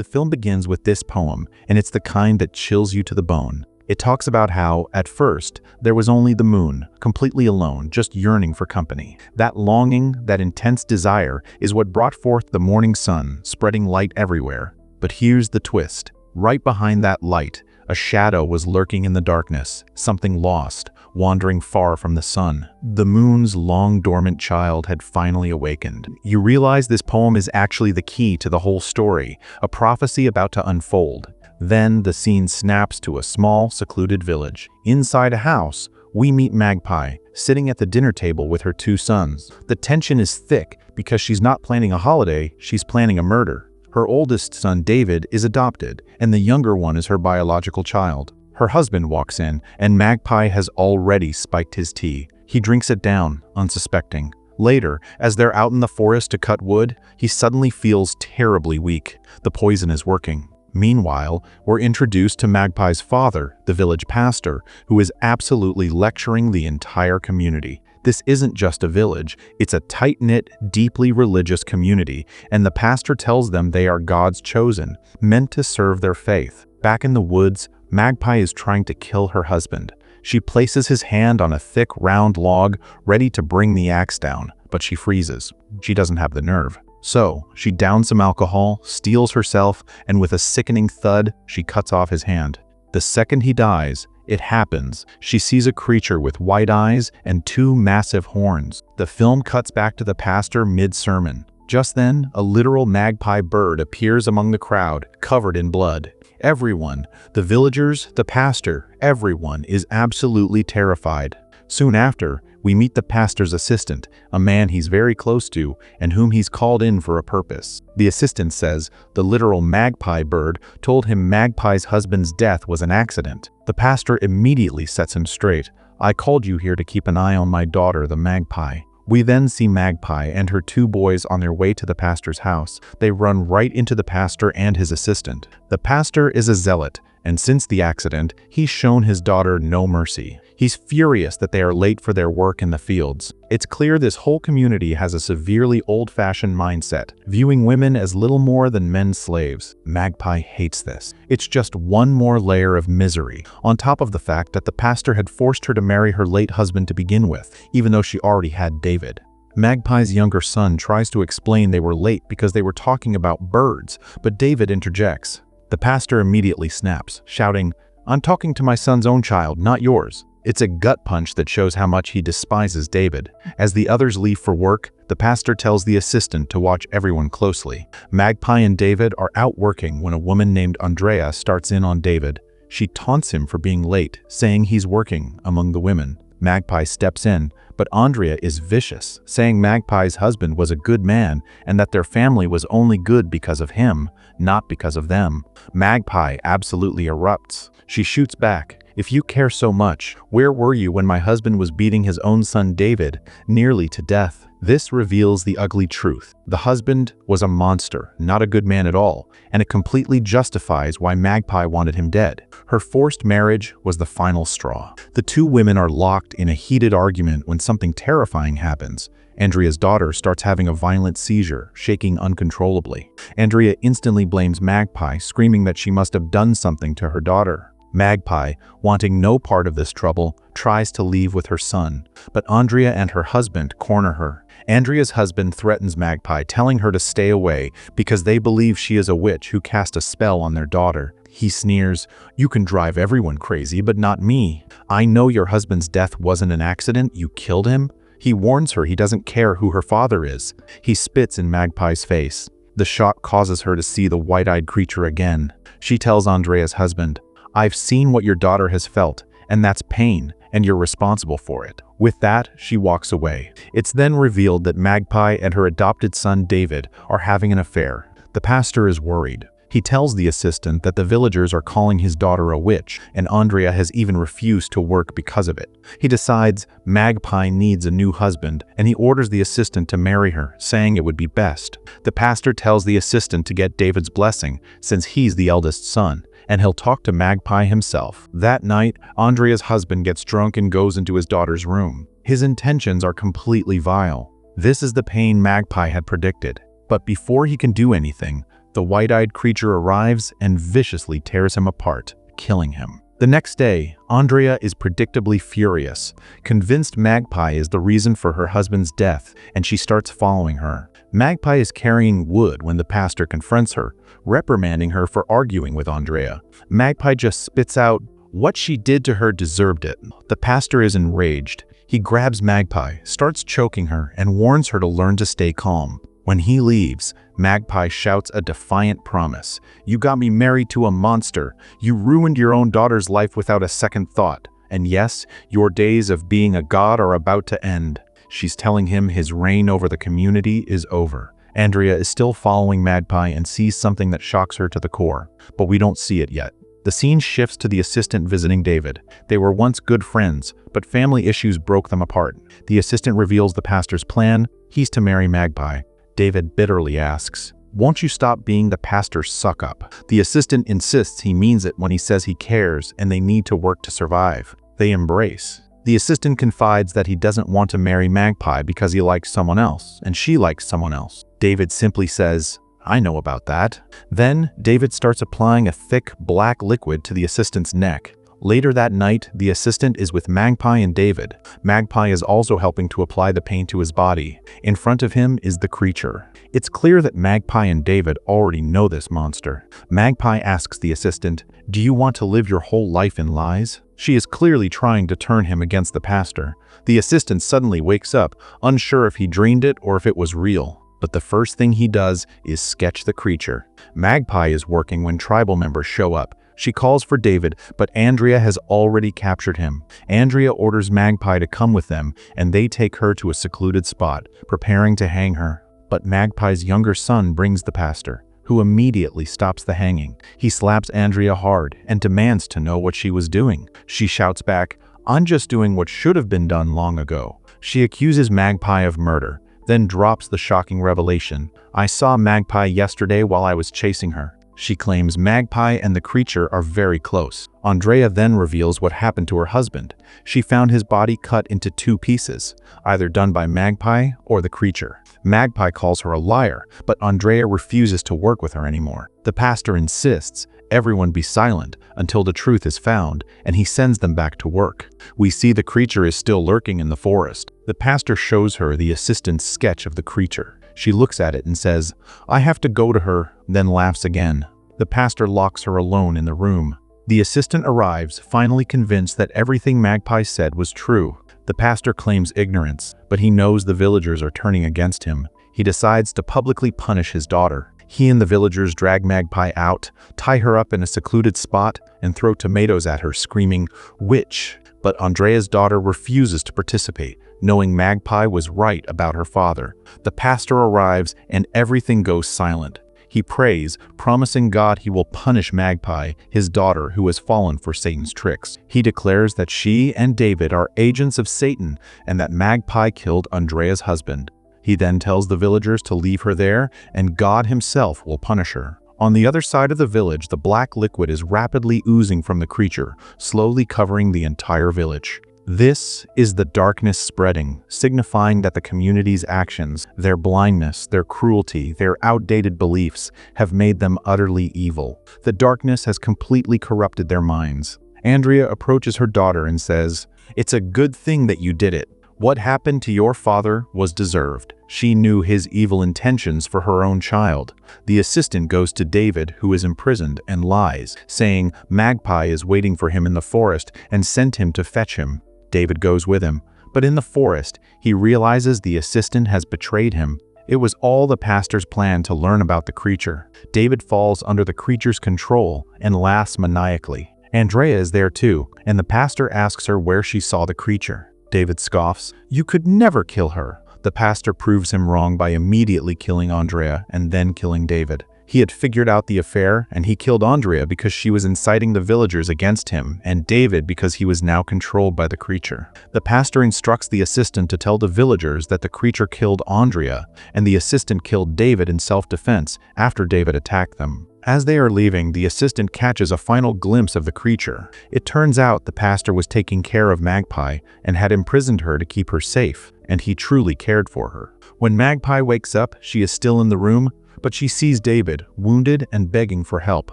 The film begins with this poem, and it's the kind that chills you to the bone. It talks about how, at first, there was only the moon, completely alone, just yearning for company. That longing, that intense desire, is what brought forth the morning sun, spreading light everywhere. But here's the twist. Right behind that light, a shadow was lurking in the darkness, something lost, wandering far from the sun. The moon's long dormant child had finally awakened. You realize this poem is actually the key to the whole story, a prophecy about to unfold. Then the scene snaps to a small, secluded village. Inside a house, we meet Magpie, sitting at the dinner table with her two sons. The tension is thick because she's not planning a holiday, she's planning a murder. Her oldest son, David, is adopted, and the younger one is her biological child. Her husband walks in, and Magpie has already spiked his tea. He drinks it down, unsuspecting. Later, as they're out in the forest to cut wood, he suddenly feels terribly weak. The poison is working. Meanwhile, we're introduced to Magpie's father, the village pastor, who is absolutely lecturing the entire community. This isn't just a village, it's a tight-knit, deeply religious community, and the pastor tells them they are God's chosen, meant to serve their faith. Back in the woods, Magpie is trying to kill her husband. She places his hand on a thick, round log, ready to bring the axe down, but she freezes. She doesn't have the nerve. So, she downs some alcohol, steels herself, and with a sickening thud, she cuts off his hand. The second he dies, it happens. She sees a creature with white eyes and two massive horns. The film cuts back to the pastor mid-sermon. Just then, a literal magpie bird appears among the crowd, covered in blood. Everyone, the villagers, the pastor, everyone is absolutely terrified. Soon after, we meet the pastor's assistant, a man he's very close to and whom he's called in for a purpose. The assistant says the literal magpie bird told him Magpie's husband's death was an accident. The pastor immediately sets him straight. "I called you here to keep an eye on my daughter, the magpie." We then see Magpie and her two boys on their way to the pastor's house. They run right into the pastor and his assistant. The pastor is a zealot, and since the accident, he's shown his daughter no mercy. He's furious that they are late for their work in the fields. It's clear this whole community has a severely old-fashioned mindset, viewing women as little more than men's slaves. Magpie hates this. It's just one more layer of misery, on top of the fact that the pastor had forced her to marry her late husband to begin with, even though she already had David. Magpie's younger son tries to explain they were late because they were talking about birds, but David interjects. The pastor immediately snaps, shouting, "I'm talking to my son's own child, not yours." It's a gut punch that shows how much he despises David. As the others leave for work, the pastor tells the assistant to watch everyone closely. Magpie and David are out working when a woman named Andrea starts in on David. She taunts him for being late, saying he's working among the women. Magpie steps in, but Andrea is vicious, saying Magpie's husband was a good man and that their family was only good because of him, not because of them. Magpie absolutely erupts. She shoots back. "If you care so much, where were you when my husband was beating his own son David, nearly to death?" This reveals the ugly truth. The husband was a monster, not a good man at all, and it completely justifies why Magpie wanted him dead. Her forced marriage was the final straw. The two women are locked in a heated argument when something terrifying happens. Andrea's daughter starts having a violent seizure, shaking uncontrollably. Andrea instantly blames Magpie, screaming that she must have done something to her daughter. Magpie, wanting no part of this trouble, tries to leave with her son, but Andrea and her husband corner her. Andrea's husband threatens Magpie, telling her to stay away because they believe she is a witch who cast a spell on their daughter. He sneers, "You can drive everyone crazy, but not me. I know your husband's death wasn't an accident, you killed him." He warns her he doesn't care who her father is. He spits in Magpie's face. The shock causes her to see the white-eyed creature again. She tells Andrea's husband, "I've seen what your daughter has felt, and that's pain, and you're responsible for it." With that, she walks away. It's then revealed that Magpie and her adopted son David are having an affair. The pastor is worried. He tells the assistant that the villagers are calling his daughter a witch, and Andrea has even refused to work because of it. He decides Magpie needs a new husband, and he orders the assistant to marry her, saying it would be best. The pastor tells the assistant to get David's blessing, since he's the eldest son, and he'll talk to Magpie himself. That night, Andrea's husband gets drunk and goes into his daughter's room. His intentions are completely vile. This is the pain Magpie had predicted. But before he can do anything, The white-eyed creature arrives and viciously tears him apart, killing him. The next day, Andrea is predictably furious, convinced Magpie is the reason for her husband's death, and she starts following her. Magpie is carrying wood when the pastor confronts her, reprimanding her for arguing with Andrea. Magpie just spits out, "What she did to her deserved it." The pastor is enraged. He grabs Magpie, starts choking her, and warns her to learn to stay calm. When he leaves, Magpie shouts a defiant promise. "You got me married to a monster. You ruined your own daughter's life without a second thought. And yes, your days of being a god are about to end." She's telling him his reign over the community is over. Andrea is still following Magpie and sees something that shocks her to the core, but we don't see it yet. The scene shifts to the assistant visiting David. They were once good friends, but family issues broke them apart. The assistant reveals the pastor's plan. He's to marry Magpie. David bitterly asks, "Won't you stop being the pastor's suck-up?" The assistant insists he means it when he says he cares and they need to work to survive. They embrace. The assistant confides that he doesn't want to marry Magpie because he likes someone else, and she likes someone else. David simply says, "I know about that." Then, David starts applying a thick, black liquid to the assistant's neck. Later that night, the assistant is with Magpie and David. Magpie is also helping to apply the paint to his body. In front of him is the creature. It's clear that Magpie and David already know this monster. Magpie asks the assistant, "Do you want to live your whole life in lies?" She is clearly trying to turn him against the pastor. The assistant suddenly wakes up, unsure if he dreamed it or if it was real. But the first thing he does is sketch the creature. Magpie is working when tribal members show up. She calls for David, but Andrea has already captured him. Andrea orders Magpie to come with them, and they take her to a secluded spot, preparing to hang her. But Magpie's younger son brings the pastor, who immediately stops the hanging. He slaps Andrea hard and demands to know what she was doing. She shouts back, "I'm just doing what should have been done long ago." She accuses Magpie of murder, then drops the shocking revelation, "I saw Magpie yesterday while I was chasing her." She claims Magpie and the creature are very close. Andrea then reveals what happened to her husband. She found his body cut into 2 pieces, either done by Magpie or the creature. Magpie calls her a liar, but Andrea refuses to work with her anymore. The pastor insists everyone be silent until the truth is found, and he sends them back to work. We see the creature is still lurking in the forest. The pastor shows her the assistant's sketch of the creature. She looks at it and says, "I have to go to her," then laughs again. The pastor locks her alone in the room. The assistant arrives, finally convinced that everything Magpie said was true. The pastor claims ignorance, but he knows the villagers are turning against him. He decides to publicly punish his daughter. He and the villagers drag Magpie out, tie her up in a secluded spot, and throw tomatoes at her, screaming, "Witch!" But Andrea's daughter refuses to participate, knowing Magpie was right about her father. The pastor arrives and everything goes silent. He prays, promising God he will punish Magpie, his daughter who has fallen for Satan's tricks. He declares that she and David are agents of Satan and that Magpie killed Andrea's husband. He then tells the villagers to leave her there and God himself will punish her. On the other side of the village, the black liquid is rapidly oozing from the creature, slowly covering the entire village. This is the darkness spreading, signifying that the community's actions, their blindness, their cruelty, their outdated beliefs have made them utterly evil. The darkness has completely corrupted their minds. Andrea approaches her daughter and says, "It's a good thing that you did it. What happened to your father was deserved." She knew his evil intentions for her own child. The assistant goes to David, who is imprisoned, and lies, saying Magpie is waiting for him in the forest and sent him to fetch him. David goes with him, but in the forest, he realizes the assistant has betrayed him. It was all the pastor's plan to learn about the creature. David falls under the creature's control and laughs maniacally. Andrea is there too, and the pastor asks her where she saw the creature. David scoffs, "You could never kill her." The pastor proves him wrong by immediately killing Andrea and then killing David. He had figured out the affair, and he killed Andrea because she was inciting the villagers against him, and David because he was now controlled by the creature. The pastor instructs the assistant to tell the villagers that the creature killed Andrea, and the assistant killed David in self-defense after David attacked them. As they are leaving, the assistant catches a final glimpse of the creature. It turns out the pastor was taking care of Magpie and had imprisoned her to keep her safe, and he truly cared for her. When Magpie wakes up, she is still in the room, but she sees David, wounded and begging for help.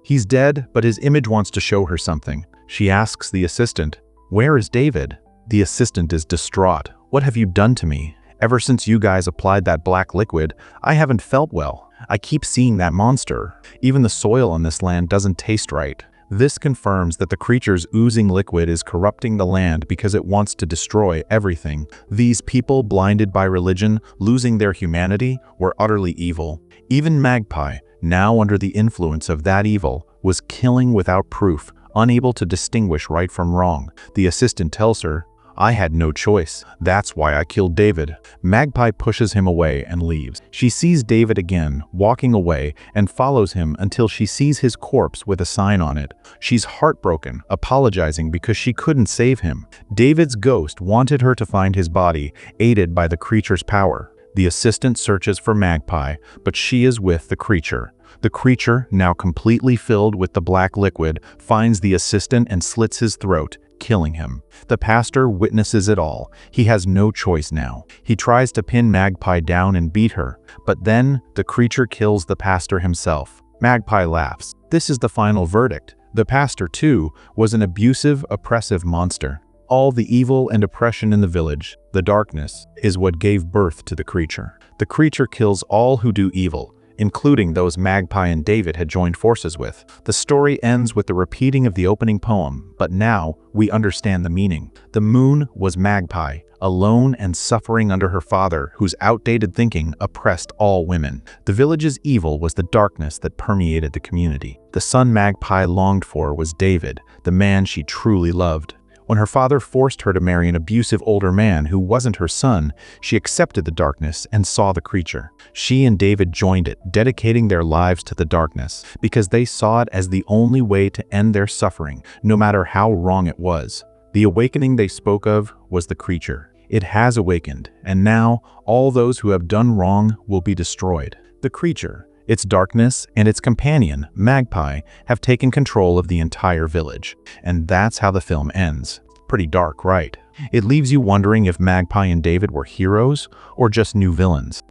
He's dead, but his image wants to show her something. She asks the assistant, "Where is David?" The assistant is distraught. "What have you done to me? Ever since you guys applied that black liquid, I haven't felt well. I keep seeing that monster. Even the soil on this land doesn't taste right." This confirms that the creature's oozing liquid is corrupting the land because it wants to destroy everything. These people, blinded by religion, losing their humanity, were utterly evil. Even Magpie, now under the influence of that evil, was killing without proof, unable to distinguish right from wrong. The assistant tells her, "I had no choice. That's why I killed David." Magpie pushes him away and leaves. She sees David again, walking away, and follows him until she sees his corpse with a sign on it. She's heartbroken, apologizing because she couldn't save him. David's ghost wanted her to find his body, aided by the creature's power. The assistant searches for Magpie, but she is with the creature. The creature, now completely filled with the black liquid, finds the assistant and slits his throat, killing him. The pastor witnesses it all. He has no choice now. He tries to pin Magpie down and beat her, but then the creature kills the pastor himself. Magpie laughs. This is the final verdict. The pastor, too, was an abusive, oppressive monster. All the evil and oppression in the village, the darkness, is what gave birth to the creature. The creature kills all who do evil, including those Magpie and David had joined forces with. The story ends with the repeating of the opening poem, but now we understand the meaning. The moon was Magpie, alone and suffering under her father, whose outdated thinking oppressed all women. The village's evil was the darkness that permeated the community. The son Magpie longed for was David, the man she truly loved. When her father forced her to marry an abusive older man who wasn't her son, she accepted the darkness and saw the creature. She and David joined it, dedicating their lives to the darkness, because they saw it as the only way to end their suffering, no matter how wrong it was. The awakening they spoke of was the creature. It has awakened, and now all those who have done wrong will be destroyed. The creature, its darkness, and its companion, Magpie, have taken control of the entire village. And that's how the film ends. Pretty dark, right? It leaves you wondering if Magpie and David were heroes or just new villains.